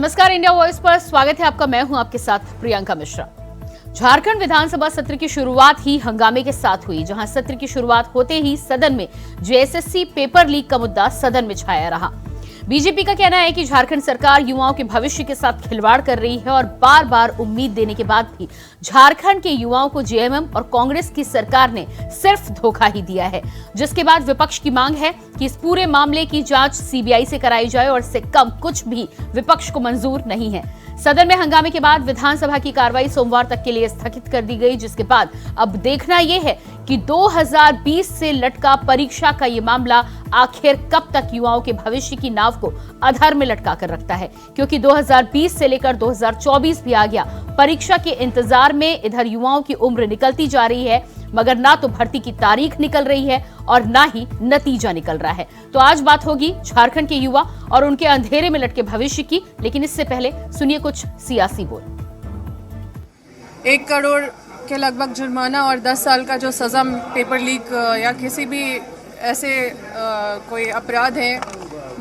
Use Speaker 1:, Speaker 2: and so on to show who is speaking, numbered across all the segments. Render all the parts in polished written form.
Speaker 1: नमस्कार, India voice पर स्वागत है आपका। मैं हूं आपके साथ प्रियंका मिश्रा। झारखंड विधानसभा सत्र की शुरुआत ही हंगामे के साथ हुई, जहां सत्र की शुरुआत होते ही सदन में जेएसएससी पेपर लीक का मुद्दा सदन में छाया रहा। बीजेपी का कहना है कि झारखंड सरकार युवाओं के भविष्य के साथ खिलवाड़ कर रही है और बार बार उम्मीद देने के बाद भी झारखंड के युवाओं को जेएमएम और कांग्रेस की सरकार ने सिर्फ धोखा ही दिया है, जिसके बाद विपक्ष की मांग है कि इस पूरे मामले की जांच सीबीआई से कराई जाए और इससे कम कुछ भी विपक्ष को मंजूर नहीं है। सदन में हंगामे के बाद विधानसभा की कार्रवाई सोमवार तक के लिए स्थगित कर दी गई, जिसके बाद अब देखना यह है कि 2020 से लटका परीक्षा का ये मामला आखिर कब तक युवाओं के भविष्य की नाव को अधर में लटका कर रखता है, क्योंकि 2020 से लेकर 2024 भी आ गया। परीक्षा के इंतजार में इधर युवाओं की उम्र निकलती जा रही है, मगर ना तो भर्ती की तारीख निकल रही है और ना ही नतीजा निकल रहा है। तो आज बात होगी झारखंड के युवा और उनके अंधेरे में लटके भविष्य की, लेकिन इससे पहले सुनिए कुछ सियासी बोल।
Speaker 2: 1 करोड़ के लगभग जुर्माना और 10 साल का जो सज़ा पेपर लीक या किसी भी ऐसे कोई अपराध है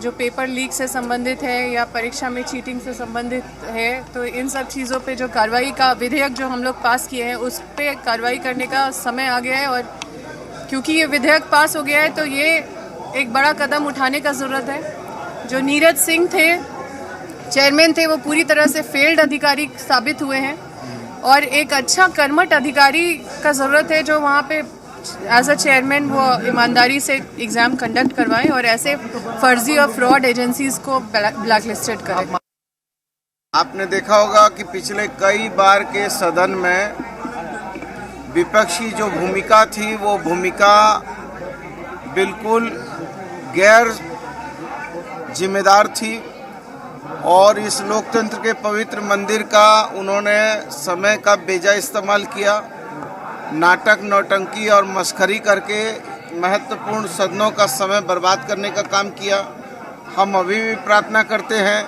Speaker 2: जो पेपर लीक से संबंधित है या परीक्षा में चीटिंग से संबंधित है, तो इन सब चीज़ों पे जो कार्रवाई का विधेयक जो हम लोग पास किए हैं उस पे कार्रवाई करने का समय आ गया है। और क्योंकि ये विधेयक पास हो गया है तो ये एक बड़ा कदम उठाने का ज़रूरत है। जो नीरज सिंह थे, चेयरमैन थे, वो पूरी तरह से फेल्ड अधिकारी साबित हुए हैं और एक अच्छा कर्मठ अधिकारी का ज़रूरत है जो वहाँ पे एज अ चेयरमैन वो ईमानदारी से एग्ज़ाम कंडक्ट करवाएं और ऐसे फर्जी और फ्रॉड एजेंसीज को ब्लैकलिस्टेड करें।
Speaker 3: आपने देखा होगा कि पिछले कई बार के सदन में विपक्षी जो भूमिका थी वो भूमिका बिल्कुल गैर जिम्मेदार थी और इस लोकतंत्र के पवित्र मंदिर का उन्होंने समय का बेजा इस्तेमाल किया। नाटक, नौटंकी और मस्खरी करके महत्वपूर्ण सदनों का समय बर्बाद करने का काम किया। हम अभी भी प्रार्थना करते हैं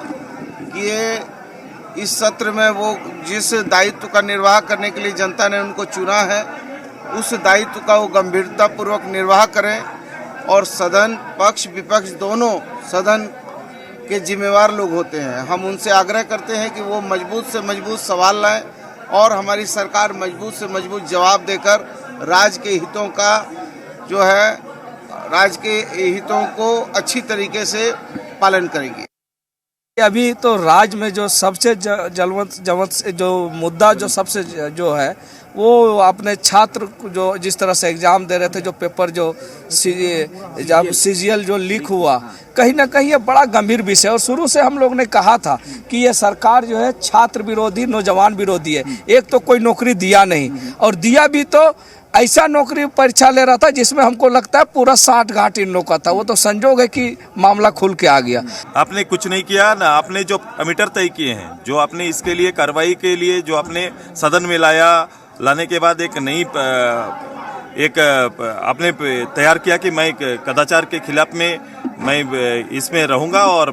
Speaker 3: कि ये इस सत्र में वो जिस दायित्व का निर्वाह करने के लिए जनता ने उनको चुना है उस दायित्व का वो गंभीरतापूर्वक निर्वाह करें और सदन पक्ष विपक्ष दोनों सदन के जिम्मेवार लोग होते हैं। हम उनसे आग्रह करते हैं कि वो मजबूत से मजबूत सवाल लाएं और हमारी सरकार मजबूत से मजबूत जवाब देकर राज्य के हितों का जो है राज्य के हितों को अच्छी तरीके से पालन करेगी।
Speaker 4: अभी तो राज्य में जो सबसे जलवंत जो मुद्दा जो सबसे जो है वो अपने छात्र जो जिस तरह से एग्जाम दे रहे थे, जो पेपर जो सीजीएल जो लीक हुआ, कहीं ना कहीं ये बड़ा गंभीर विषय और शुरू से हम लोग ने कहा था कि ये सरकार जो है छात्र विरोधी, नौजवान विरोधी है। एक तो कोई नौकरी दिया नहीं और दिया भी तो ऐसा नौकरी परीक्षा ले रहा था जिसमें हमको लगता है पूरा 60 घाट इन लोग का था। वो तो संजोग है कि मामला खुल के आ गया।
Speaker 5: आपने कुछ नहीं किया ना, आपने जो मीटर तय किए हैं, जो आपने इसके लिए कार्रवाई के लिए जो आपने सदन में लाने के बाद एक नई आपने तैयार किया कि मैं कदाचार के खिलाफ में मैं इसमें रहूंगा और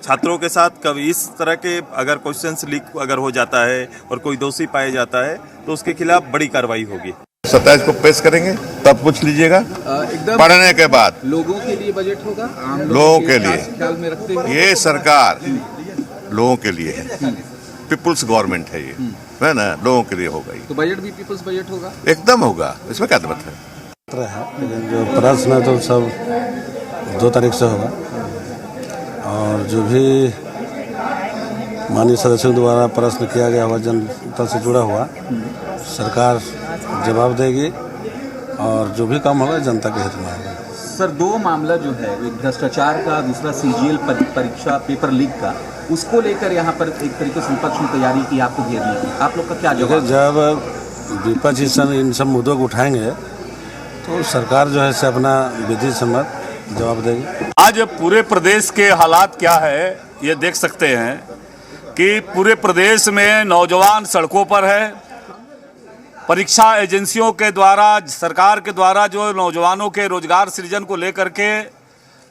Speaker 5: छात्रों के साथ कभी इस तरह के अगर क्वेश्चंस लीक अगर हो जाता है और कोई दोषी पाया जाता है तो उसके खिलाफ बड़ी कार्रवाई होगी।
Speaker 6: 27 को पेश करेंगे, तब पूछ लीजिएगा। एकदम पढ़ने के बाद
Speaker 7: लोगों के लिए बजट होगा, आम
Speaker 6: लोगों के लिए
Speaker 7: ख्याल में रखते हुए
Speaker 6: ये सरकार लोगों के लिए है। पीपुल्स गवर्नमेंट है ये, है ना, लोगों के लिए होगा।
Speaker 7: तो बजट भी पीपुल्स बजट होगा,
Speaker 6: एकदम होगा, इसमें क्या बात है।
Speaker 8: लेकिन जो प्रश्न है तो सब 2 तारीख से होगा और जो भी माननीय सदस्यों द्वारा प्रश्न किया गया हुआ जनता से जुड़ा हुआ सरकार जवाब देगी और जो भी काम होगा जनता के हित में होगा।
Speaker 7: सर, 2 मामला जो है, एक भ्रष्टाचार का, दूसरा सीजीएल परीक्षा पेपर लीक का, उसको लेकर यहाँ पर एक तरीके से विपक्ष ने तैयारी की आपको घेरने की, आप लोग का क्या जवाब?
Speaker 8: जब विपक्ष इन सब मुद्दों को उठाएंगे तो सरकार जो है से अपना विधि सम्मत जवाब देगी।
Speaker 9: आज पूरे प्रदेश के हालात क्या है ये देख सकते हैं कि पूरे प्रदेश में नौजवान सड़कों पर है। परीक्षा एजेंसियों के द्वारा, सरकार के द्वारा जो नौजवानों के रोजगार सृजन को लेकर के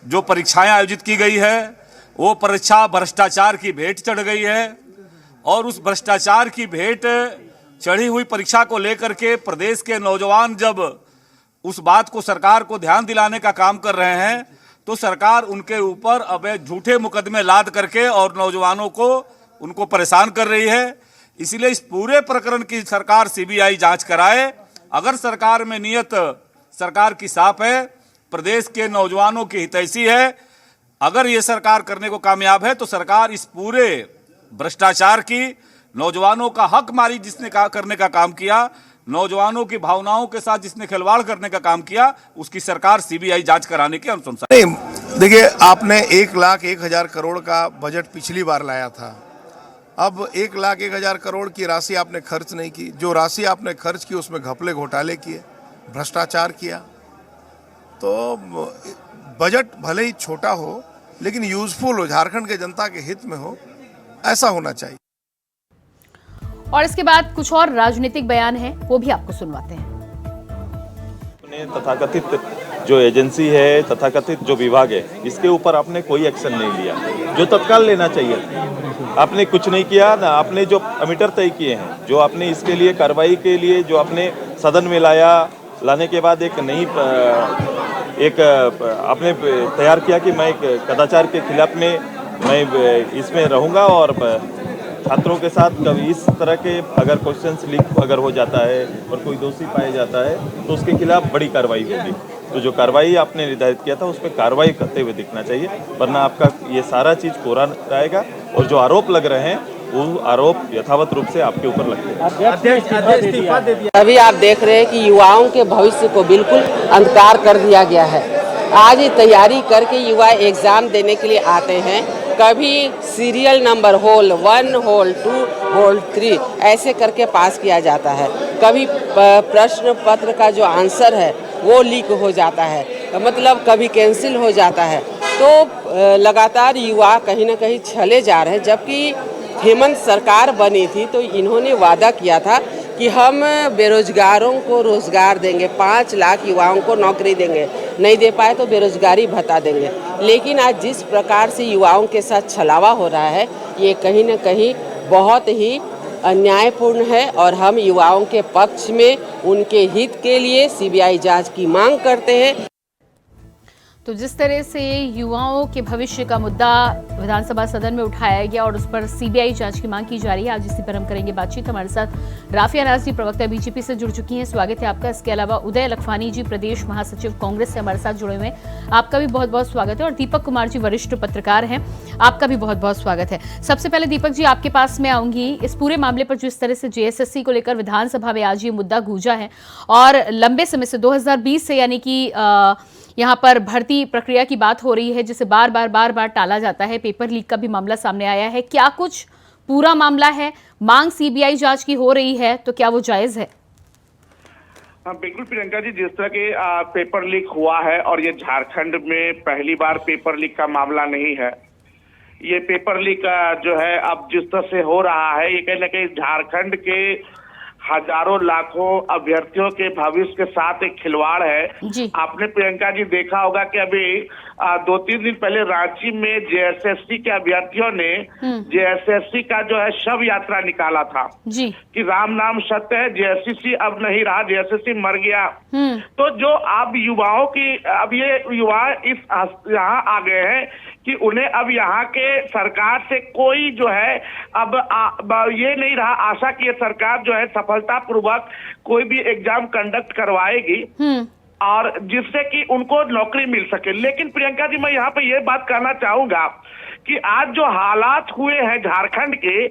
Speaker 9: जो परीक्षाएं आयोजित की गई है वो परीक्षा भ्रष्टाचार की भेंट चढ़ गई है और उस भ्रष्टाचार की भेंट चढ़ी हुई परीक्षा को लेकर के प्रदेश के नौजवान जब उस बात को सरकार को ध्यान दिलाने का काम कर रहे हैं तो सरकार उनके ऊपर अब झूठे मुकदमे लाद करके और नौजवानों को उनको परेशान कर रही है। इसलिए इस पूरे प्रकरण की सरकार सीबीआई जांच कराए। अगर सरकार में नियत सरकार की साफ है, प्रदेश के नौजवानों की हितैषी है, अगर ये सरकार करने को कामयाब है तो सरकार इस पूरे भ्रष्टाचार की, नौजवानों का हक मारी जिसने करने का काम किया, नौजवानों की भावनाओं के साथ जिसने खिलवाड़ करने का काम किया, उसकी सरकार सीबीआई जांच कराने की अनुशंसा।
Speaker 10: नहीं, देखिए, आपने 1,01,000 करोड़ का बजट पिछली बार लाया था। अब 1,01,000 करोड़ की राशि आपने खर्च नहीं की। जो राशि आपने खर्च की उसमें घपले घोटाले किए, भ्रष्टाचार किया। तो बजट भले ही छोटा हो लेकिन यूजफुल हो, झारखंड के जनता के हित में हो, ऐसा होना चाहिए।
Speaker 1: और इसके बाद कुछ और राजनीतिक बयान है, वो भी आपको सुनवाते हैं।
Speaker 5: तथाकथित जो एजेंसी है, तथाकथित जो विभाग है, इसके ऊपर आपने कोई एक्शन नहीं लिया जो तत्काल लेना चाहिए। आपने कुछ नहीं किया ना। आपने जो मीटर तय किए हैं, जो आपने इसके लिए कार्रवाई के लिए जो आपने सदन में लाने के बाद एक आपने तैयार किया कि मैं कदाचार के खिलाफ में मैं इसमें रहूंगा और छात्रों के साथ कभी इस तरह के अगर क्वेश्चंस लीक अगर हो जाता है और कोई दोषी पाया जाता है तो उसके खिलाफ बड़ी कार्रवाई होगी। तो जो कार्रवाई आपने निर्धारित किया था उस पर कार्रवाई करते हुए दिखना चाहिए, वरना आपका ये सारा चीज़ कोरा रहेगा और जो आरोप लग रहे हैं वो आरोप यथावत रूप से आपके ऊपर लगते हैं।
Speaker 11: अभी आप देख रहे हैं कि युवाओं के भविष्य को बिल्कुल अंधकार कर दिया गया है। आज तैयारी करके युवा एग्जाम देने के लिए आते हैं, कभी serial number hole 1, hole 2, hole 3 ऐसे करके पास किया जाता है। कभी प्रश्न पत्र का जो आंसर है वो लीक हो जाता है, मतलब कभी कैंसिल हो जाता है। तो लगातार युवा कहीं ना कहीं छले जा रहे हैं। जबकि हेमंत सरकार बनी थी तो इन्होंने वादा किया था कि हम बेरोजगारों को रोजगार देंगे, 5 लाख युवाओं को नौकरी देंगे, नहीं दे पाए तो बेरोजगारी भत्ता देंगे। लेकिन आज जिस प्रकार से युवाओं के साथ छलावा हो रहा है, ये कहीं न कहीं बहुत ही अन्यायपूर्ण है और हम युवाओं के पक्ष में उनके हित के लिए सीबीआई जांच की मांग करते हैं।
Speaker 1: तो जिस तरह से युवाओं के भविष्य का मुद्दा विधानसभा सदन में उठाया गया और उस पर सीबीआई जांच की मांग की जा रही है, आज इसी पर हम करेंगे बातचीत। हमारे साथ राफिया नाज जी, प्रवक्ता बीजेपी से जुड़ चुकी हैं, स्वागत है आपका। इसके अलावा उदय लखवानी जी, प्रदेश महासचिव कांग्रेस से हमारे साथ जुड़े हुए हैं, आपका भी बहुत बहुत स्वागत है। और दीपक कुमार जी, वरिष्ठ पत्रकार हैं, आपका भी बहुत बहुत स्वागत है। सबसे पहले दीपक जी, आपके पास मैं आऊंगी। इस पूरे मामले पर जिस तरह से जेएसएससी को लेकर विधानसभा में आज ये मुद्दा गूंजा है और लंबे समय से 2020 से, यानी कि यहाँ पर भर्ती प्रक्रिया की बात हो रही है जिसे बार बार टाला जाता है। पेपर लीक का भी मामला सामने आया है। क्या कुछ पूरा मामला है, मांग सीबीआई जांच की हो रही है, तो क्या वो जायज है?
Speaker 12: हाँ बिल्कुल प्रियंका जी, जिस तरह के पेपर लीक हुआ है और ये झारखंड में पहली बार पेपर लीक का मामला नहीं है। ये पेपर लीक जो है अब जिस तरह से हो रहा है, ये कहीं ना कहीं झारखंड के हजारों लाखों अभ्यर्थियों के भविष्य के साथ एक खिलवाड़ है। आपने प्रियंका जी देखा होगा कि अभी 2-3 दिन पहले रांची में जेएसएससी के अभ्यर्थियों ने जेएसएससी का जो है शव यात्रा निकाला था जी, कि राम नाम सत्य है, जेएसएससी अब नहीं रहा, जेएसएससी मर गया। तो जो अब युवाओं की, अब ये युवा इस यहाँ आ गए हैं कि उन्हें अब यहाँ के सरकार से कोई जो है अब ये नहीं रहा आशा कि ये सरकार जो है सफलतापूर्वक कोई भी एग्जाम कंडक्ट करवाएगी और जिससे कि उनको नौकरी मिल सके। लेकिन प्रियंका जी, मैं यहाँ पे ये बात कहना चाहूंगा कि आज जो हालात हुए हैं झारखंड के,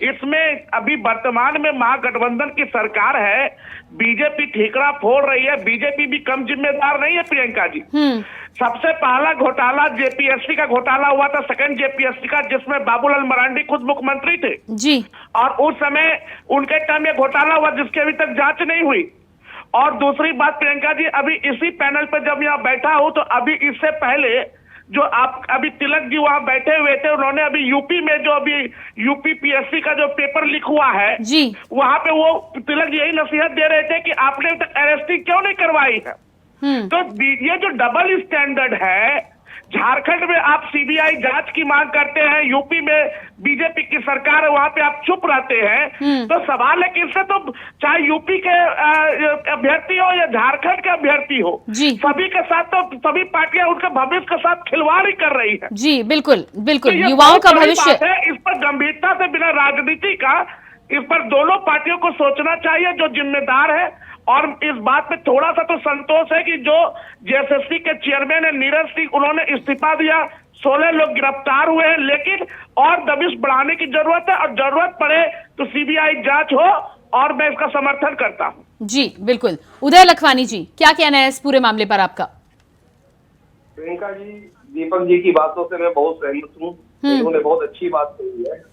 Speaker 12: इसमें अभी वर्तमान में महागठबंधन की सरकार है, बीजेपी ठीकरा फोड़ रही है। बीजेपी भी कम जिम्मेदार नहीं है प्रियंका जी। सबसे पहला घोटाला जेपीएससी का घोटाला हुआ था, सेकंड जेपीएससी का, जिसमें बाबूलाल मरांडी खुद मुख्यमंत्री थे जी, और उस समय उनके टाइम ये घोटाला हुआ जिसकी अभी तक जांच नहीं हुई। और दूसरी बात प्रियंका जी, अभी इसी पैनल पर जब यहाँ बैठा हूं तो अभी इससे पहले जो आप अभी तिलक जी वहां बैठे हुए थे, उन्होंने अभी यूपी में जो अभी यूपी पीएससी का जो पेपर लीक हुआ है जी, वहां पे वो तिलक जी यही नसीहत दे रहे थे कि आपने तक अरेस्टिंग क्यों नहीं करवाई है। तो ये जो डबल स्टैंडर्ड है झारखंड में आप सीबीआई जांच की मांग करते हैं, यूपी में बीजेपी की सरकार है वहां पे आप चुप रहते हैं। तो सवाल है कि इससे तो चाहे यूपी के अभ्यर्थी हो या झारखंड के अभ्यर्थी हो, सभी के साथ तो सभी पार्टियां उनके भविष्य के साथ खिलवाड़ ही कर रही है।
Speaker 1: जी बिल्कुल बिल्कुल,
Speaker 12: तो
Speaker 1: युवाओं का भविष्य
Speaker 12: है, इस पर गंभीरता से बिना राजनीति का इस पर दोनों पार्टियों को सोचना चाहिए जो जिम्मेदार है। और इस बात में थोड़ा सा तो संतोष है कि जो जेएसएससी के चेयरमैन है नीरज सिंह, उन्होंने इस्तीफा दिया, 16 लोग गिरफ्तार हुए हैं, लेकिन और दबिश बढ़ाने की जरूरत है और जरूरत पड़े तो सीबीआई जांच हो, और मैं इसका समर्थन करता हूं।
Speaker 1: जी बिल्कुल। उदय लखवानी जी, क्या कहना है इस पूरे मामले पर आपका?
Speaker 13: प्रियंका जी, दीपक जी की बातों से मैं बहुत सहमत हूँ। उन्होंने बहुत अच्छी बात कही है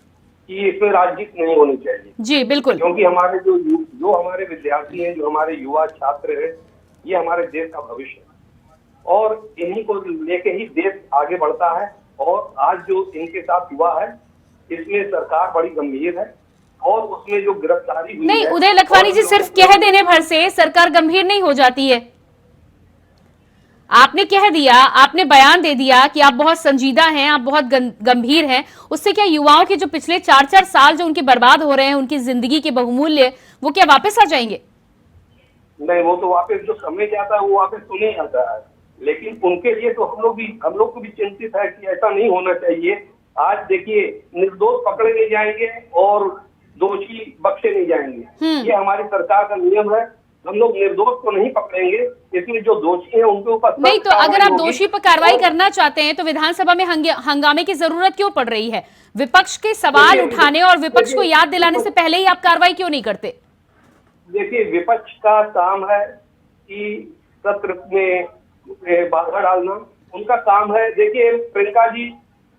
Speaker 13: कि इसमें राजनीति नहीं होनी चाहिए।
Speaker 1: जी बिल्कुल,
Speaker 13: क्योंकि हमारे जो हमारे विद्यार्थी हैं, जो हमारे युवा छात्र हैं, ये हमारे देश का भविष्य है और इन्हीं को लेके ही देश आगे बढ़ता है। और आज जो इनके साथ हुआ है इसमें सरकार बड़ी गंभीर है और उसमें जो गिरफ्तारी हुई
Speaker 1: नहीं
Speaker 13: है,
Speaker 1: उदय लखवानी जी, सिर्फ कह देने भर से सरकार गंभीर नहीं हो जाती है। आपने कह दिया, आपने बयान दे दिया कि आप बहुत संजीदा हैं, आप बहुत गंभीर हैं, उससे क्या युवाओं के जो पिछले 4-4 साल जो उनके बर्बाद हो रहे हैं, उनकी जिंदगी के बहुमूल्य, वो क्या वापस आ जाएंगे?
Speaker 13: नहीं, वो तो वापस जो समय जाता है वो वापस तो नहीं आता है, लेकिन उनके लिए तो हम लोग को भी चिंतित है कि ऐसा नहीं होना चाहिए। आज देखिए, निर्दोष पकड़े नहीं जाएंगे और दोषी बख्शे नहीं जाएंगे, ये हमारी सरकार का नियम है। हम लोग निर्दोष को नहीं पकड़ेंगे, इसलिए जो दोषी हैं उनके ऊपर
Speaker 1: नहीं। तो अगर आप दोषी पर कार्रवाई करना चाहते हैं तो विधानसभा में हंगामे की जरूरत क्यों पड़ रही है? विपक्ष के सवाल उठाने और विपक्ष को याद दिलाने से पहले ही आप कार्रवाई क्यों नहीं करते?
Speaker 13: देखिए, विपक्ष का काम है कि सत्र में बाधा डालना, उनका काम है। देखिए प्रियंका जी,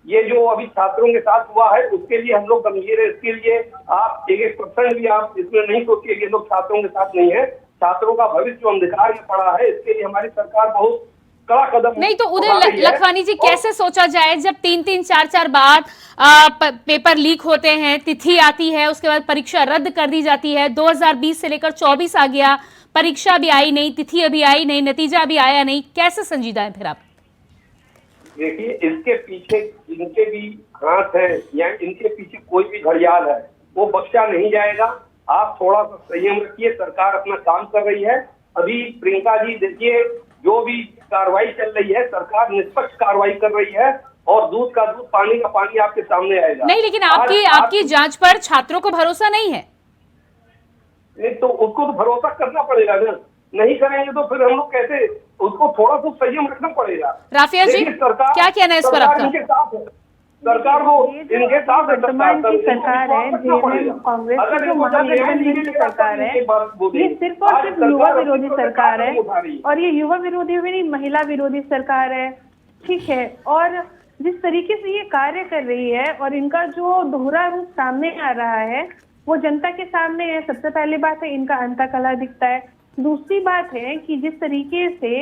Speaker 13: ये जो अभी छात्रों के साथ हुआ है उसके लिए हम लोग गंभीर है। इसके लिए आप 1% भी आप इसमें नहीं सोचिए कि लोग छात्रों के साथ नहीं है। छात्रों का भविष्य जो अंधकार में पड़ा है, इसके लिए हमारी सरकार बहुत कड़ा कदम
Speaker 1: नहीं। तो उदय लखवानी जी, कैसे सोचा जाए जब 3-3, 4-4 बार पेपर लीक होते हैं, तिथि आती है, उसके बाद परीक्षा रद्द कर दी जाती है, 2020 से लेकर 24 आ गया, परीक्षा भी आई नहीं, तिथि अभी आई नहीं, नतीजा भी आया नहीं, कैसे संजीदा है फिर आप?
Speaker 13: देखिए, इसके पीछे इनके भी हाथ है या इनके पीछे कोई भी घड़ियाल है, वो बख्शा नहीं जाएगा। आप थोड़ा सा संयम रखिए, सरकार अपना काम कर रही है। अभी प्रियंका जी देखिए, जो भी कार्रवाई चल रही है, सरकार निष्पक्ष कार्रवाई कर रही है और दूध का दूध, पानी का पानी आपके सामने आएगा।
Speaker 1: नहीं, लेकिन आपकी जांच पर छात्रों को भरोसा नहीं है।
Speaker 13: नहीं, तो उसको तो भरोसा करना पड़ेगा ना। नहीं करेंगे तो फिर हम लोग कैसे, उसको थोड़ा सा संयम रखना पड़ेगा।
Speaker 1: राफिया जी, क्या कहना है इस पर आपका?
Speaker 13: इनके साथ है सरकार, वो इनके साथ
Speaker 14: वर्तमान की सरकार है, जेएमएम कांग्रेस की जो महागठबंधन की सरकार है, ये सिर्फ और सिर्फ युवा विरोधी सरकार है। और ये युवा विरोधी भी नहीं, महिला विरोधी सरकार है, ठीक है। और जिस तरीके से ये कार्य कर रही है और इनका जो दोहरा रूप सामने आ रहा है वो जनता के सामने है। सबसे पहली बात है, इनका अंतकला दिखता है। दूसरी बात है कि जिस तरीके से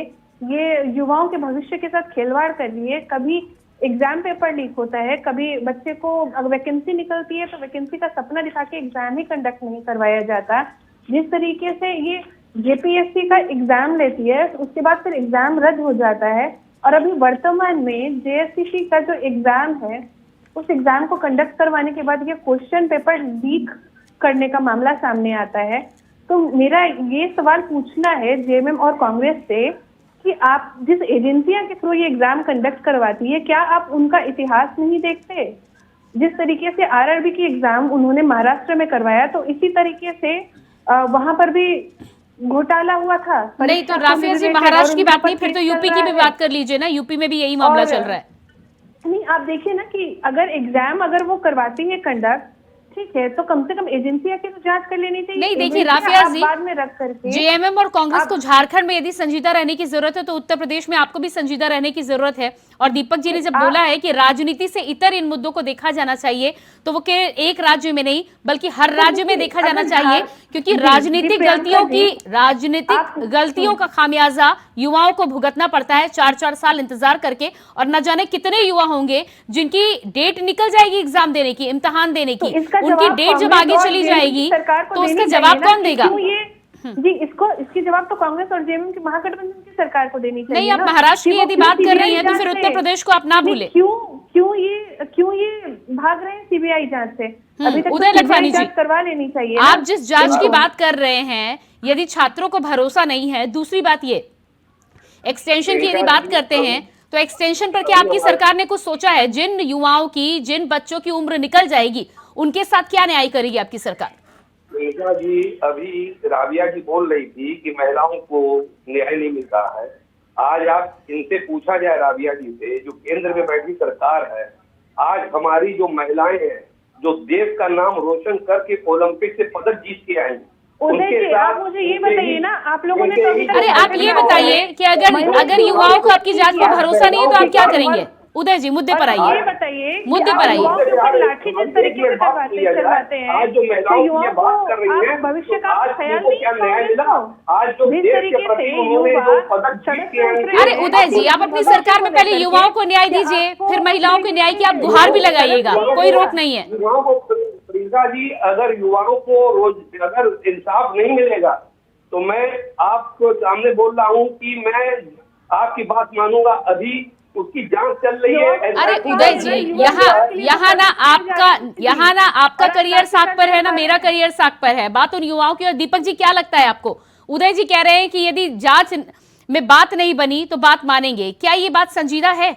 Speaker 14: ये युवाओं के भविष्य के साथ खिलवाड़ कर रही है, कभी एग्जाम पेपर लीक होता है, कभी बच्चे को अगर वैकेंसी निकलती है तो वैकेंसी का सपना दिखा के एग्जाम ही कंडक्ट नहीं करवाया जाता। जिस तरीके से ये जेपीएससी का एग्जाम लेती है, उसके बाद फिर एग्जाम रद्द हो जाता है। और अभी वर्तमान में जेएससीसी का जो एग्जाम है, उस एग्जाम को कंडक्ट करवाने के बाद ये क्वेश्चन पेपर लीक करने का मामला सामने आता है। तो मेरा ये सवाल पूछना है जेएमएम और कांग्रेस से कि आप जिस एजेंसियां के थ्रू ये एग्जाम कंडक्ट करवाती है, क्या आप उनका इतिहास नहीं देखते? जिस तरीके से आरआरबी की एग्जाम उन्होंने महाराष्ट्र में करवाया, तो इसी तरीके से वहां पर भी घोटाला हुआ था।
Speaker 1: नहीं, तो राफिया जी, महाराष्ट्र की बात नहीं, फिर तो यूपी की भी बात कर लीजिए ना। यूपी में भी यही मामला चल रहा है।
Speaker 14: नहीं, आप देखिए ना कि अगर एग्जाम अगर वो करवाती है कंडक्ट, ठीक है, तो कम से कम एजेंसियां की तो जांच कर लेनी चाहिए।
Speaker 1: नहीं, देखिए राफिया जी,
Speaker 14: बाद में रख करके
Speaker 1: जेएमएम और कांग्रेस को झारखंड में यदि संजीदा रहने की जरूरत है तो उत्तर प्रदेश में आपको भी संजीदा रहने की जरूरत है। और दीपक जी ने जब बोला है कि राजनीति से इतर इन मुद्दों को देखा जाना चाहिए, तो वो एक राज्य में नहीं बल्कि हर राज्य में देखा जाना चाहिए, क्योंकि राजनीतिक गलतियों का खामियाजा युवाओं को भुगतना पड़ता है 4-4 साल इंतजार करके। और न जाने कितने युवा होंगे जिनकी डेट निकल जाएगी एग्जाम देने की, इम्तिहान देने की, उनकी डेट जब आगे चली जाएगी तो उसका जवाब कौन देगा?
Speaker 14: जी, इसकी जवाब तो कांग्रेस और जेएमएम की महागठबंधन की सरकार को देनी चाहिए।
Speaker 1: नहीं, आप महाराष्ट्र की यदि बात कर रही हैं तो फिर उत्तर प्रदेश को आप ना भूले।
Speaker 14: क्यों ये भाग रहे हैं सीबीआई जांच से? अभी तक
Speaker 1: उदय लखवानी जी
Speaker 14: करवा लेनी चाहिए।
Speaker 1: आप जिस जांच की बात कर रहे हैं, यदि छात्रों को भरोसा नहीं है, दूसरी बात ये एक्सटेंशन की यदि बात करते हैं तो एक्सटेंशन पर क्या आपकी सरकार ने कुछ सोचा है? जिन युवाओं की, जिन बच्चों की उम्र निकल जाएगी, उनके साथ क्या न्याय करेगी आपकी सरकार?
Speaker 13: प्रियंका जी, अभी राबिया जी बोल रही थी कि महिलाओं को न्याय नहीं मिल रहा है। आज आप इनसे पूछा जाए, राबिया जी से, जो केंद्र में बैठी सरकार है, आज हमारी जो महिलाएं हैं, जो देश का नाम रोशन करके ओलंपिक से पदक जीत के आई,
Speaker 14: आप मुझे ये बताइए ना, आप लोगों ने तो
Speaker 1: अरे आप ये बताइए कि अगर युवाओं को आपकी जांच पर भरोसा नहीं है तो आप क्या करेंगे? उदय जी मुद्दे पर आइए,
Speaker 14: ये बताइए,
Speaker 1: मुद्दे पर आइए।
Speaker 14: लाठी जिस तरीके से चलवाते हैं, तो युवाओं को आप भविष्य का ख्याल नहीं जिस तरीके से युवा।
Speaker 1: अरे उदय जी, आप अपनी सरकार में पहले युवाओं को न्याय दीजिए, फिर महिलाओं के न्याय की आप गुहार भी लगाइएगा, कोई रोक नहीं है।
Speaker 13: प्रियंका जी, अगर युवाओं को अगर इंसाफ नहीं मिलेगा तो मैं आपको सामने बोल रहा हूँ कि मैं आपकी बात मानूंगा। अभी उसकी जांच चल रही है।
Speaker 1: अरे उदय जी, यहाँ ना आपका करियर साख पर है, ना मेरा करियर साख पर है। बात उन युवाओं की। और दीपक जी, क्या लगता है आपको? उदय जी कह रहे हैं कि यदि जांच में बात नहीं बनी तो बात मानेंगे, क्या ये बात संजीदा है?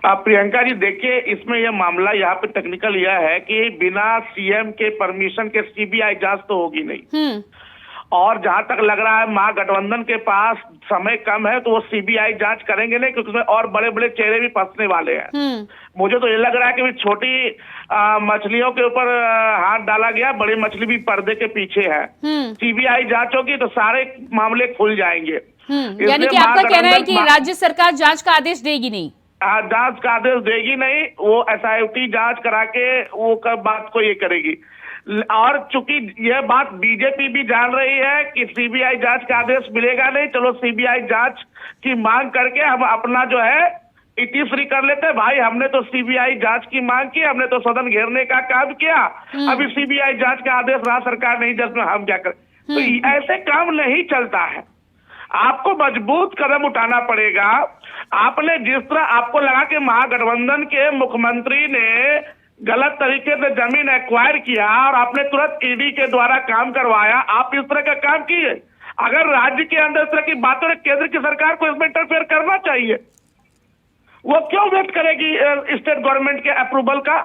Speaker 12: प्रियंका जी देखिए, इसमें यह मामला यहाँ पे टेक्निकल यह है कि बिना सीएम के परमिशन के सीबीआई जांच तो होगी नहीं। और जहां तक लग रहा है महागठबंधन के पास समय कम है, तो वो सीबीआई जांच करेंगे नहीं, क्योंकि उसमें और बड़े बड़े चेहरे भी फंसने वाले हैं। मुझे तो ये लग रहा है कि छोटी मछलियों के ऊपर हाथ डाला गया, बड़ी मछली भी पर्दे के पीछे है। सीबीआई जांच होगी तो सारे मामले खुल जाएंगे।
Speaker 1: यानी कि आपका कहना है कि राज्य सरकार जांच का आदेश देगी नहीं?
Speaker 12: जांच का आदेश देगी नहीं, वो एसआईटी जांच करा के वो कब बात को ये करेगी। और चूंकि यह बात बीजेपी भी जान रही है कि सीबीआई जांच का आदेश मिलेगा नहीं, चलो सीबीआई जांच की मांग करके हम अपना जो है इति फ्री कर लेते हैं। भाई, हमने तो सीबीआई जांच की मांग की, हमने तो सदन घेरने का काम किया, अभी सीबीआई जांच का आदेश राज्य सरकार नहीं, जिसमें हम क्या करें? तो ऐसे काम नहीं चलता है। आपको मजबूत कदम उठाना पड़ेगा। आपने जिस तरह आपको लगा कि महागठबंधन के मुख्यमंत्री ने गलत तरीके से जमीन एक्वायर किया और आपने तुरंत ईडी के द्वारा काम करवाया, आप इस तरह का काम किए। अगर राज्य के अंदर इस तरह की बातों में केंद्र की सरकार को इसमें इंटरफेयर करना चाहिए, वो क्यों वेट करेगी स्टेट गवर्नमेंट के अप्रूवल का?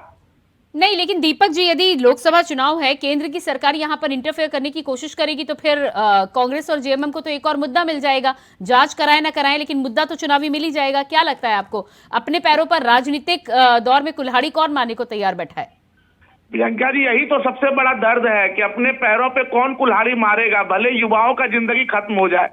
Speaker 1: नहीं, लेकिन दीपक जी, यदि लोकसभा चुनाव है, केंद्र की सरकार यहां पर इंटरफेयर करने की कोशिश करेगी तो फिर कांग्रेस और जेएमएम को तो एक और मुद्दा मिल जाएगा। जांच कराए ना कराए, लेकिन मुद्दा तो चुनावी मिल ही जाएगा। क्या लगता है आपको, अपने पैरों पर राजनीतिक दौर में कुल्हाड़ी कौन मारने को तैयार बैठा है?
Speaker 12: प्रियंका जी, यही तो सबसे बड़ा दर्द है कि अपने पैरों पे कौन कुल्हाड़ी मारेगा, भले युवाओं का जिंदगी खत्म हो जाए।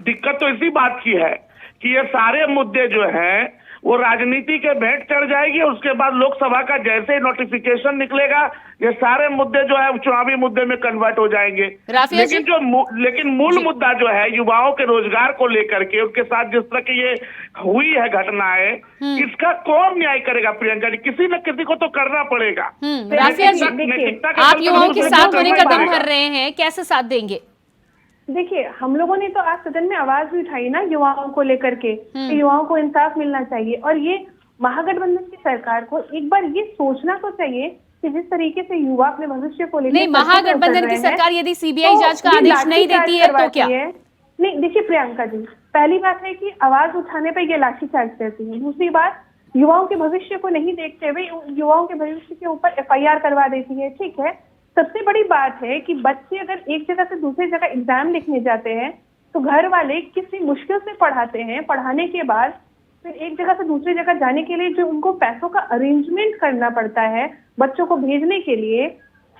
Speaker 12: दिक्कत तो इसी बात की है कि ये सारे मुद्दे जो हैं वो राजनीति के भेंट चढ़ जाएगी। उसके बाद लोकसभा का जैसे नोटिफिकेशन निकलेगा, ये सारे मुद्दे जो है चुनावी मुद्दे में कन्वर्ट हो जाएंगे। लेकिन मूल मुद्दा जो है युवाओं के रोजगार को लेकर के, उनके साथ जिस तरह की ये हुई है घटनाएं, इसका कौन न्याय करेगा? प्रियंका जी, किसी न किसी को तो करना पड़ेगा।
Speaker 1: आप युवाओं के साथ होने का दम भर रहे हैं, कैसे साथ देंगे?
Speaker 14: देखिए, हम लोगों ने तो आज सदन में आवाज भी उठाई ना युवाओं को लेकर के, युवाओं को इंसाफ मिलना चाहिए। और ये महागठबंधन की सरकार को एक बार ये सोचना तो चाहिए कि जिस तरीके से युवा अपने भविष्य को लेकर,
Speaker 1: नहीं, महागठबंधन की सरकार यदि सीबीआई जांच का आदेश नहीं देती है तो क्या?
Speaker 14: नहीं, देखिए प्रियंका जी, पहली बात है कि आवाज उठाने पर ये लाठीचार्ज करती है। दूसरी बात, युवाओं के भविष्य को नहीं देखते हुए युवाओं के भविष्य के ऊपर FIR करवा देती है। ठीक है, सबसे बड़ी बात है कि बच्चे अगर एक जगह से दूसरी जगह एग्जाम लिखने जाते हैं तो घर वाले कितनी मुश्किल से पढ़ाते हैं। पढ़ाने के बाद फिर एक जगह से दूसरी जगह जाने के लिए जो उनको पैसों का अरेंजमेंट करना पड़ता है बच्चों को भेजने के लिए,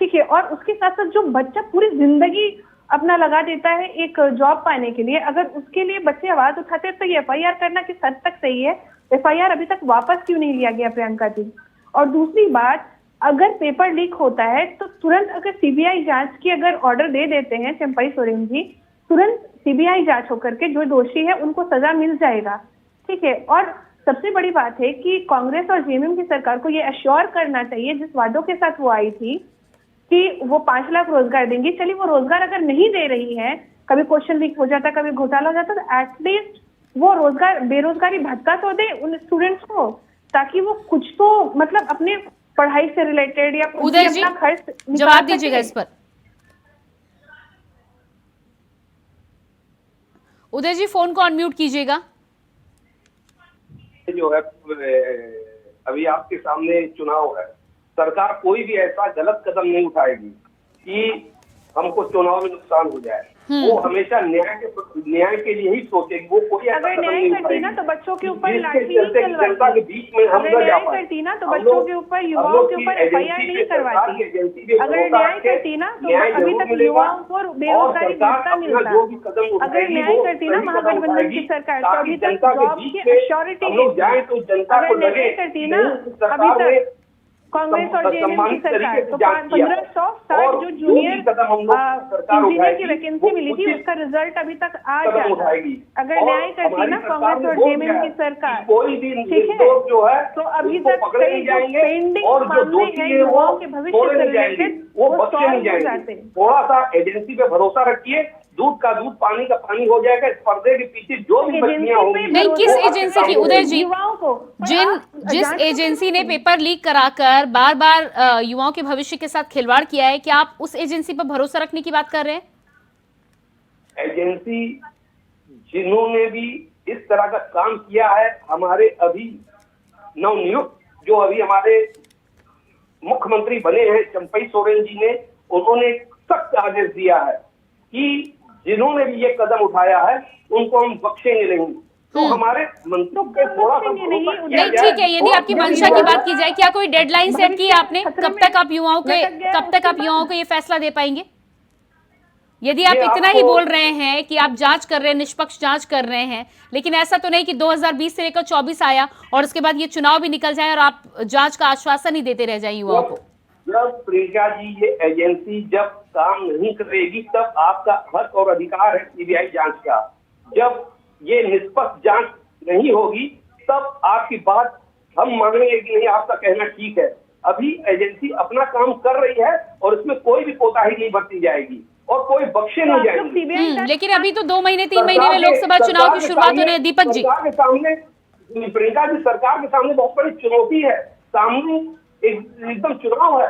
Speaker 14: ठीक है, और उसके साथ साथ जो बच्चा पूरी जिंदगी अपना लगा देता है एक जॉब पाने के लिए, अगर उसके लिए बच्चे आवाज उठाते हैं तो ये FIR करना किस हद तक सही है? FIR अभी तक वापस क्यों नहीं लिया गया प्रियंका जी? और दूसरी बात, अगर पेपर लीक होता है तो तुरंत अगर सीबीआई जांच की अगर ऑर्डर दे देते हैं चंपई सोरेन जी, तुरंत सीबीआई जांच होकर के जो दोषी है उनको सजा मिल जाएगा। ठीक है, और सबसे बड़ी बात है कि कांग्रेस और जेएमएम की सरकार को ये अश्योर करना चाहिए, जिस वादों के साथ वो आई थी कि वो 5 लाख रोजगार देंगी। चलिए वो रोजगार अगर नहीं दे रही है, कभी क्वेश्चन लीक हो जाता है, कभी घोटाला हो जाता है, तो एटलीस्ट वो रोजगार बेरोजगारी भत्ता तो दे उन स्टूडेंट्स को, ताकि वो कुछ तो मतलब अपने पढ़ाई से रिलेटेड या
Speaker 1: उदय जी
Speaker 14: अपना खर्च
Speaker 1: जवाब दीजिएगा इस पर। उदय जी फोन को अनम्यूट कीजिएगा।
Speaker 13: जो है अभी आपके सामने चुनाव है, सरकार कोई भी ऐसा गलत कदम नहीं उठाएगी कि हमको चुनाव में नुकसान हो जाए। वो हमेशा न्याय के लिए ही सोचेगी। वो कोई ऐसा
Speaker 14: अगर
Speaker 13: कदम
Speaker 14: न्याय
Speaker 13: नहीं
Speaker 14: करती ना
Speaker 13: उठाएगी
Speaker 14: तो बच्चों के ऊपर
Speaker 13: जिसके
Speaker 14: लाठी नहीं
Speaker 13: चलते जनता के
Speaker 14: चलवाती।
Speaker 13: बीच में हम
Speaker 14: अगर
Speaker 13: न जा
Speaker 14: न्याय
Speaker 13: पाए।
Speaker 14: करती ना तो बच्चों के ऊपर, युवाओं के ऊपर FIR नहीं करवाती। अगर न्याय करती ना तो अभी तक युवाओं को बेरोजगारी भत्ता मिलता। अगर न्याय करती ना महागठबंधन की सरकार तो अभी तक जॉब की एश्योरिटी अगर न्याय करती ना अभी तक कांग्रेस और जेएमएम की सरकार तो 1560 जो जूनियर इंजीनियर की वैकेंसी मिली थी उसका रिजल्ट अभी तक आ जाता। अगर न्याय करती ना कांग्रेस और जेएमएम की सरकार, ठीक है, तो अभी तक कई जो पेंडिंग मामले हैं युवाओं के भविष्य से रिलेटेड वो सॉल्व हो जाते।
Speaker 13: थोड़ा सा एजेंसी पे भरोसा रखिए, दूध का दूध पानी का पानी हो जाएगा। इस पर्दे के पीछे जो भी बच्चियां होंगी,
Speaker 1: नहीं, किस एजेंसी की उदय जी?
Speaker 14: युवाओं को
Speaker 1: जिस एजेंसी ने पेपर लीक कराकर बार बार युवाओं के भविष्य के साथ खिलवाड़ किया है, क्या आप उस एजेंसी पर भरोसा रखने की बात कर रहे हैं?
Speaker 13: एजेंसी जिन्होंने भी इस तरह का काम किया है, हमारे अभी नवनियुक्त जो अभी हमारे मुख्यमंत्री बने हैं चंपई सोरेन जी ने, उन्होंने सख्त आदेश दिया है कि जिन्होंने भी ये कदम उठाया है उनको हम बख्शेंगे नहीं। तो हमारे मंत्रियों पे थोड़ा सा
Speaker 1: नहीं, ठीक है, यदि आपकी मंशा की बात की जाए, क्या कोई डेडलाइन सेट की है आपने? कब तक आप युवाओं को ये फैसला दे पाएंगे? यदि आप इतना ही बोल रहे हैं कि आप जांच कर रहे हैं, निष्पक्ष जांच कर रहे हैं, लेकिन ऐसा तो नहीं कि 2020 से लेकर 24 आया और उसके बाद ये चुनाव भी निकल जाए और आप जांच का आश्वासन ही देते रह जाए युवाओं को।
Speaker 13: जब प्रियंका जी ये एजेंसी जब काम नहीं करेगी तब आपका हक और अधिकार है सीबीआई जांच का। जब ये निष्पक्ष जांच नहीं होगी तब आपकी बात हम मानेंगे कि नहीं, आपका कहना ठीक है। अभी एजेंसी अपना काम कर रही है और इसमें कोई भी कोताही नहीं बरती जाएगी और कोई बख्शे नहीं जाएगी।
Speaker 1: लेकिन अभी तो 2 महीने 3 महीने में लोकसभा चुनाव की शुरुआत हो रही है। दीपक जी,
Speaker 13: सरकार के सामने, प्रियंका जी, सरकार के सामने बहुत बड़ी चुनौती है। सामने एकदम चुनाव है,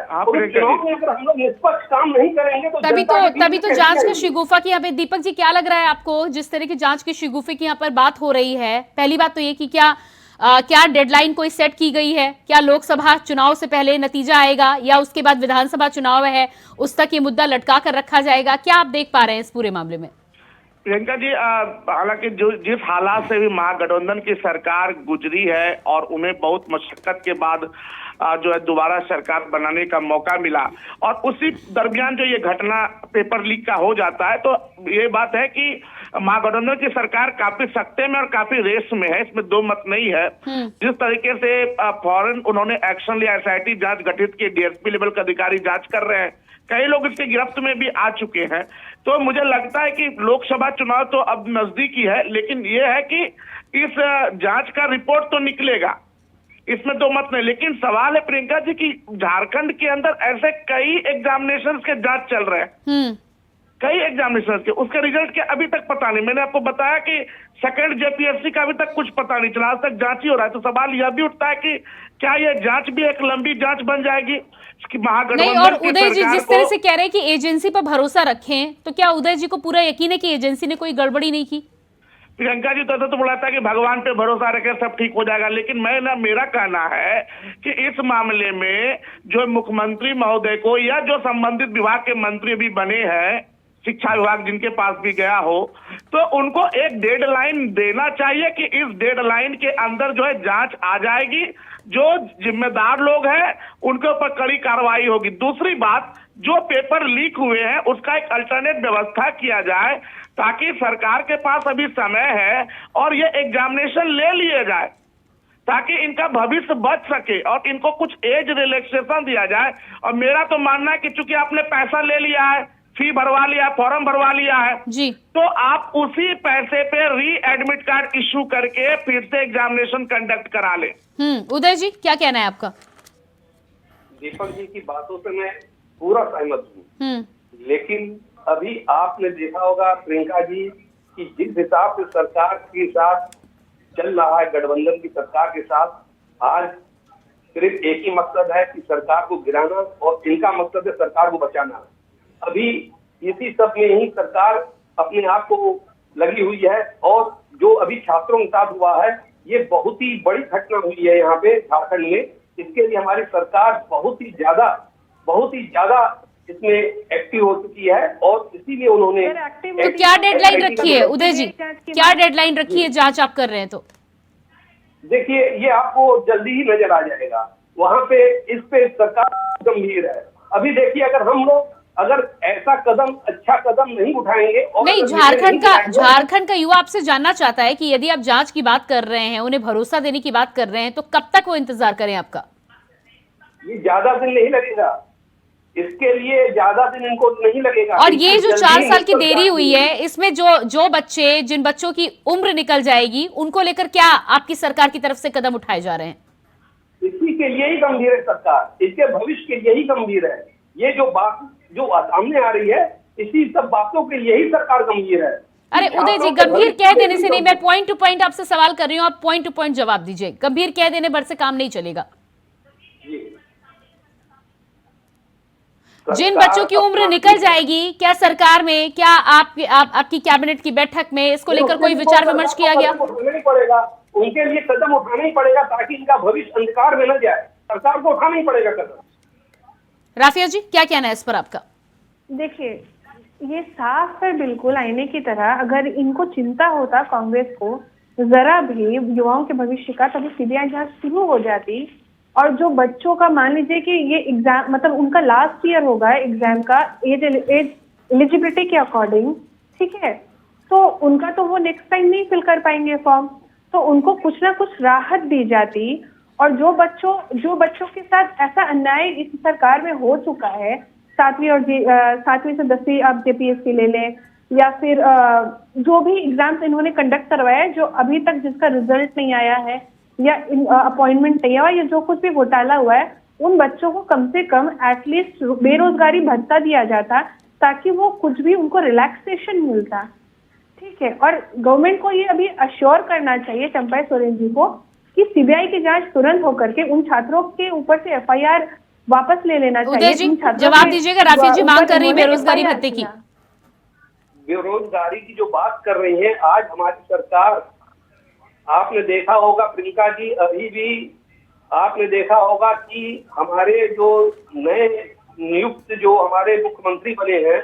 Speaker 13: चुनाव में अगर हम लोग निष्पक्ष काम नहीं करेंगे तो
Speaker 1: तभी तो जांच का शिगुफा की यहाँ पे। दीपक जी, क्या लग रहा है आपको जिस तरह की जांच के शिगुफे की यहाँ पर बात हो रही है? पहली बात तो ये कि क्या डेडलाइन कोई सेट की गई है? क्या लोकसभा चुनाव से पहले नतीजा आएगा या उसके बाद विधानसभा चुनाव है उस तक ये मुद्दा लटका कर रखा जाएगा? क्या आप देख पा रहे हैं इस पूरे मामले में?
Speaker 12: प्रियंका जी, हालांकि जिस हालात से भी महागठबंधन की सरकार गुजरी है और उन्हें बहुत मशक्कत के बाद जो है दोबारा सरकार बनाने का मौका मिला और उसी दरमियान जो ये घटना पेपर लीक का हो जाता है, तो ये बात है कि महागठबंधन की सरकार काफी सख्ते में और काफी रेस में है, इसमें दो मत नहीं है। जिस तरीके से फौरन उन्होंने एक्शन लिया, SIT जांच गठित की, DSP लेवल के अधिकारी जांच कर रहे हैं, कई लोग इसके गिरफ्त में भी आ चुके हैं। तो मुझे लगता है कि लोकसभा चुनाव तो अब नजदीकी है, लेकिन ये है कि इस जांच का रिपोर्ट तो निकलेगा, इसमें दो मत नहीं। लेकिन सवाल है प्रियंका जी कि झारखंड के अंदर ऐसे कई एग्जामिनेशन के जांच चल रहे हैं, कई एग्जामिनेशन के, उसके रिजल्ट के अभी तक पता नहीं। मैंने आपको बताया कि सेकंड JPSC का अभी तक कुछ पता नहीं चला, आज तक जांच ही हो रहा है। तो सवाल यह भी उठता है कि क्या यह जांच भी एक लंबी जांच बन जाएगी कि महागठबंधन?
Speaker 1: और उदय जी जिस तरह से कह रहे हैं कि एजेंसी पर भरोसा रखें, तो क्या उदय जी को पूरा यकीन है कि एजेंसी ने कोई गड़बड़ी नहीं की?
Speaker 12: प्रियंका जी, तो बोला था कि भगवान पे भरोसा रखे सब ठीक हो जाएगा, लेकिन मेरा कहना है कि इस मामले में जो मुख्यमंत्री महोदय को या जो संबंधित विभाग के मंत्री भी बने हैं, शिक्षा विभाग जिनके पास भी गया हो, तो उनको एक डेडलाइन देना चाहिए कि इस डेडलाइन के अंदर जो है जांच आ जाएगी, जो जिम्मेदार लोग हैं उनके ऊपर कड़ी कार्रवाई होगी। दूसरी बात, जो पेपर लीक हुए हैं उसका एक अल्टरनेट व्यवस्था किया जाए ताकि सरकार के पास अभी समय है और ये एग्जामिनेशन ले लिए जाए ताकि इनका भविष्य बच सके और इनको कुछ एज रिलैक्सेशन दिया जाए। और मेरा तो मानना है कि चूंकि आपने पैसा ले लिया है, फी भरवा लिया, फॉर्म भरवा लिया है
Speaker 1: जी,
Speaker 12: तो आप उसी पैसे पे एडमिट कार्ड इश्यू करके फिर से एग्जामिनेशन कंडक्ट करा ले।
Speaker 1: उदय जी, क्या कहना है आपका?
Speaker 13: दीपक जी की बातों से मैं पूरा सहमत हूँ। लेकिन अभी आपने देखा होगा प्रियंका जी कि जिस हिसाब से सरकार के साथ चल रहा है, गठबंधन की सरकार के साथ, आज सिर्फ एक ही मकसद है कि सरकार को गिराना, और इनका मकसद है सरकार को बचाना। अभी इसी सब में ही सरकार अपने आप को लगी हुई है, और जो अभी छात्रों के साथ हुआ है ये बहुत ही बड़ी घटना हुई है यहाँ पे झारखंड में। इसके लिए हमारी सरकार बहुत ही ज्यादा इसमें एक्टिव हो चुकी है, और इसीलिए उन्होंने
Speaker 1: तो क्या डेडलाइन रखी है उदय जी, क्या डेडलाइन रखी है जांच आप कर रहे हैं? तो
Speaker 13: देखिए ये आपको जल्दी ही नजर आ जाएगा। वहाँ पे इस पे सरकार गंभीर है। अभी देखिए अगर ऐसा कदम, अच्छा कदम नहीं उठाएंगे, और
Speaker 1: नहीं, झारखंड का युवा आपसे जानना चाहता है कि यदि आप जांच की बात कर रहे हैं, उन्हें भरोसा देने की बात कर रहे हैं, तो कब तक वो इंतजार करें आपका?
Speaker 13: ये ज्यादा दिन नहीं लगेगा, इसके लिए ज्यादा दिन इनको नहीं लगेगा।
Speaker 1: और ये जो 4 साल की देरी हुई है, इसमें जिन बच्चों की उम्र निकल जाएगी, उनको लेकर क्या आपकी सरकार की तरफ से कदम उठाए जा रहे हैं?
Speaker 13: इसी के लिए ही गंभीर है सरकार, इसके भविष्य के लिए ही गंभीर है। ये जो बात जो सामने आ रही है, इसी सब बातों के लिए ही सरकार गंभीर है।
Speaker 1: अरे उदय जी, गंभीर कह देने से नहीं, मैं पॉइंट टू पॉइंट आपसे सवाल कर रही हूँ, आप पॉइंट टू पॉइंट जवाब दीजिए। गंभीर कह देने भर से काम नहीं चलेगा। जिन बच्चों की उम्र निकल जाएगी, क्या सरकार में, क्या आपकी कैबिनेट की बैठक में इसको लेकर कोई विचार विमर्श किया गया?
Speaker 13: उनके लिए कदम उठाना ही पड़ेगा ताकि इनका भविष्य अंधकार में न जाए। सरकार को उठाना ही पड़ेगा कदम।
Speaker 1: राफिया जी, क्या कहना है इस पर आपका?
Speaker 14: देखिए, ये साफ है बिल्कुल आईने की तरह। अगर इनको चिंता होता कांग्रेस को जरा भी युवाओं के भविष्य का, तभी सीबीआई जांच शुरू हो जाती। और जो बच्चों का, मान लीजिए कि ये एग्जाम, मतलब उनका लास्ट ईयर होगा एग्जाम का, एज एलिजिबिलिटी के अकॉर्डिंग, ठीक है, तो उनका तो वो नेक्स्ट टाइम नहीं फिल कर पाएंगे फॉर्म, तो उनको कुछ ना कुछ राहत दी जाती। और जो बच्चों के साथ ऐसा अन्याय इस सरकार में हो चुका है, 7वीं से 10वीं आप जेपीएससी ले लें, या फिर जो भी एग्जाम्स इन्होंने कंडक्ट करवाया है, जो अभी तक जिसका रिजल्ट नहीं आया है, या अपॉइंटमेंट नहीं हुआ, या जो कुछ भी घोटाला हुआ है, उन बच्चों को कम से कम एटलीस्ट बेरोजगारी भत्ता दिया जाता, ताकि वो कुछ भी उनको रिलैक्सेशन मिलता, ठीक है। और गवर्नमेंट को ये अभी अश्योर करना चाहिए चंपा सोरेन जी को कि सीबीआई की जांच तुरंत होकर के उन छात्रों के ऊपर से एफआईआर वापस ले लेना चाहिए।
Speaker 1: उदय जी, जवाब दीजिएगा। राफिया जी मांग कर रही है बेरोजगारी भत्ते की।
Speaker 13: बेरोजगारी की जो बात कर रही है आज हमारी सरकार, आपने देखा होगा प्रियंका जी, अभी भी आपने देखा होगा कि हमारे जो नए नियुक्त जो हमारे मुख्यमंत्री बने हैं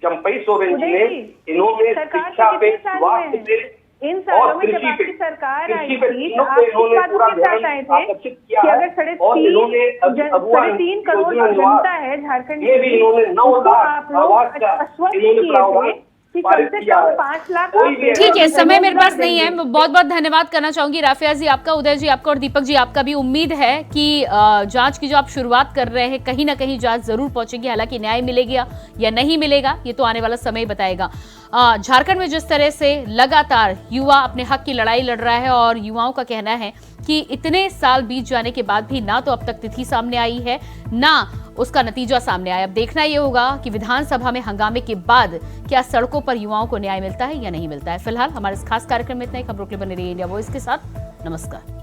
Speaker 13: चंपई सोरेन जी ने, इन्होंने शिक्षा पे, स्वास्थ्य पे और कृषि पे, कृषि पे तीनों पे इन्होंने पूरा ध्यान आकर्षित किया है। और इन्होंने
Speaker 14: 3.5 करोड़ जनता है झारखंड
Speaker 13: में भी इन्होंने 9 लाख आवास का इन्होंने प्रावधान पारित किया है।
Speaker 14: 5 लाख।
Speaker 1: ठीक है, समय मेरे पास नहीं है। मैं बहुत बहुत धन्यवाद करना चाहूंगी राफिया जी आपका, उदय जी आपका और दीपक जी आपका भी। उम्मीद है कि जांच की जो आप शुरुआत कर रहे हैं, कहीं ना कहीं जांच जरूर पहुंचेगी। हालांकि न्याय मिलेगा या नहीं मिलेगा ये तो आने वाला समय बताएगा। झारखंड में जिस तरह से लगातार युवा अपने हक की लड़ाई लड़ रहा है, और युवाओं का कहना है कि इतने साल बीत जाने के बाद भी ना तो अब तक तिथि सामने आई है, ना उसका नतीजा सामने आया। अब देखना यह होगा कि विधानसभा में हंगामे के बाद क्या सड़कों पर युवाओं को न्याय मिलता है या नहीं मिलता है। फिलहाल हमारे इस खास कार्यक्रम में इतना ही। खबरों के लिए बने रहिए इंडिया वॉइस के साथ। नमस्कार।